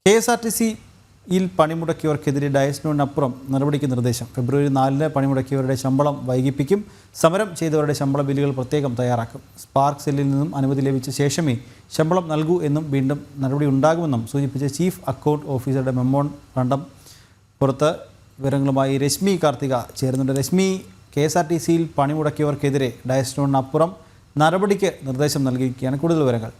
KSRTC-യിൽ പണിമുടക്കിയവർക്കെതിരെ ഡയസിനോടിനപ്പുറം നടപടിക്ക് നിർദ്ദേശം. ഫെബ്രുവരി 4-ന് പണിമുടക്കിയവരുടെ ശമ്പളം വൈകിപ്പിക്കും. സമരം ചെയ്തവരുടെ ശമ്പള ബില്ലുകൾ പ്രത്യേകം തയ്യാറാക്കും. സ്പാർക്ക് സെല്ലിൽ നിന്നും അനുമതി ലഭിച്ച ശേഷമേ ശമ്പളം നൽകൂ എന്നും വീണ്ടും നടപടി ഉണ്ടാകുമെന്നും സൂചിപ്പിച്ച ചീഫ് അക്കൗണ്ട് ഓഫീസറുടെ മെമ്മോറാണ്ടം പുറത്ത്. വിവരങ്ങളുമായി രശ്മി കാർത്തിക ചേരുന്നുണ്ട്. രശ്മി, KSRTC-യിൽ പണിമുടക്കിയവർക്കെതിരെ ഡയസിനോടിനപ്പുറം നടപടിക്ക് നിർദ്ദേശം നൽകിയിരിക്കുകയാണ്. കൂടുതൽ വിവരങ്ങൾ.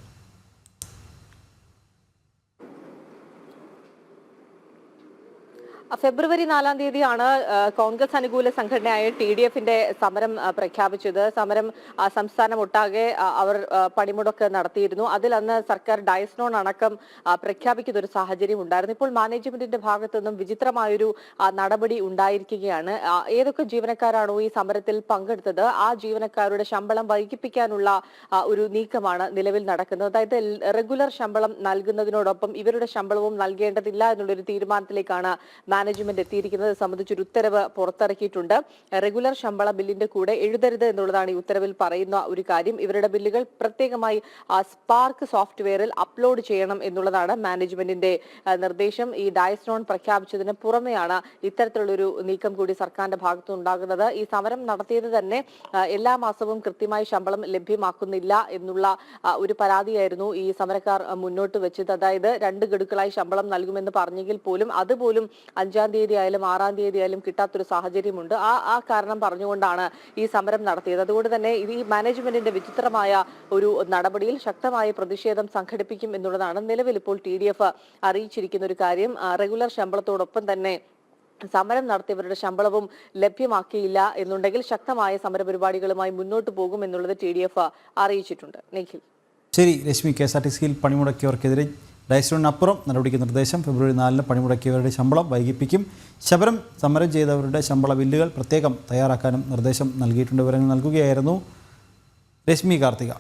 ഫെബ്രുവരി 4-ാം തീയതിയാണ് കോൺഗ്രസ് അനുകൂല സംഘടനയായ TDF-ന്റെ സമരം പ്രഖ്യാപിച്ചത്. സമരം സംസ്ഥാനമൊട്ടാകെ അവർ പണിമുടക്ക് നടത്തിയിരുന്നു. അതിൽ അന്ന് സർക്കാർ ഡയസ്നോൺ അടക്കം പ്രഖ്യാപിക്കുന്ന ഒരു സാഹചര്യം ഉണ്ടായിരുന്നു. ഇപ്പോൾ മാനേജ്മെന്റിന്റെ ഭാഗത്തു നിന്നും വിചിത്രമായൊരു നടപടി ഉണ്ടായിരിക്കുകയാണ്. ഏതൊക്കെ ജീവനക്കാരാണോ ഈ സമരത്തിൽ പങ്കെടുത്തത് ആ ജീവനക്കാരുടെ ശമ്പളം വൈകിപ്പിക്കാനുള്ള ഒരു നീക്കമാണ് നിലവിൽ നടക്കുന്നത്. അതായത് റെഗുലർ ശമ്പളം നൽകുന്നതിനോടൊപ്പം ഇവരുടെ ശമ്പളവും നൽകേണ്ടതില്ല എന്നുള്ളൊരു തീരുമാനത്തിലേക്കാണ് മാനേജ്മെന്റ് എത്തിയിരിക്കുന്നത്. സംബന്ധിച്ചൊരു ഉത്തരവ് പുറത്തിറക്കിയിട്ടുണ്ട്. റെഗുലർ ശമ്പള ബില്ലിന്റെ കൂടെ എഴുതരുത് എന്നുള്ളതാണ് ഈ ഉത്തരവിൽ പറയുന്ന ഒരു കാര്യം. ഇവരുടെ ബില്ലുകൾ പ്രത്യേകമായി സ്പാർക്ക് സോഫ്റ്റ്വെയറിൽ അപ്ലോഡ് ചെയ്യണം എന്നുള്ളതാണ് മാനേജ്മെന്റിന്റെ നിർദ്ദേശം. ഈ ഡയസ്നോൺ പ്രഖ്യാപിച്ചതിന് പുറമെയാണ് ഇത്തരത്തിലുള്ളൊരു നീക്കം കൂടി സർക്കാരിന്റെ ഭാഗത്തു ഉണ്ടാകുന്നത്. ഈ സമരം നടത്തിയത് തന്നെ എല്ലാ മാസവും കൃത്യമായി ശമ്പളം ലഭ്യമാക്കുന്നില്ല എന്നുള്ള ഒരു പരാതിയായിരുന്നു ഈ സമരക്കാർ മുന്നോട്ട് വെച്ചത്. അതായത് 2 ഗഡുക്കളായി ശമ്പളം നൽകുമെന്ന് പറഞ്ഞെങ്കിൽ പോലും അതുപോലും 5-ാം തീയതി ആയാലും 6-ാം തീയതി ആയാലും കിട്ടാത്തൊരു സാഹചര്യമുണ്ട്. ആ കാരണം പറഞ്ഞുകൊണ്ടാണ് ഈ സമരം നടത്തിയത്. അതുകൊണ്ട് തന്നെ ഈ മാനേജ്മെന്റിന്റെ വിചിത്രമായ ഒരു നടപടിയിൽ ശക്തമായ പ്രതിഷേധം സംഘടിപ്പിക്കും എന്നുള്ളതാണ് നിലവിൽ ഇപ്പോൾ TDF അറിയിച്ചിരിക്കുന്ന ഒരു കാര്യം. റെഗുലർ ശമ്പളത്തോടൊപ്പം തന്നെ സമരം നടത്തിയവരുടെ ശമ്പളവും ലഭ്യമാക്കിയില്ല എന്നുണ്ടെങ്കിൽ ശക്തമായ സമരപരിപാടികളുമായി മുന്നോട്ട് പോകും എന്നുള്ളത് TDF അറിയിച്ചിട്ടുണ്ട്. നിഖിൽ. ശരി രശ്മി, KSRTC-യിൽ പണിമുടക്കിയവർക്കെതിരെ ഡയസിനോടിനപ്പുറം നടപടിക്ക് നിർദ്ദേശം. ഫെബ്രുവരി 4-ന് പണിമുടക്കിയവരുടെ ശമ്പളം വൈകിപ്പിക്കും. സമരം ചെയ്തവരുടെ ശമ്പള ബില്ലുകൾ പ്രത്യേകം തയ്യാറാക്കാനും നിർദ്ദേശം നൽകിയിട്ടുണ്ട്. വിവരങ്ങൾ നൽകുകയായിരുന്നു രശ്മി കാർത്തിക.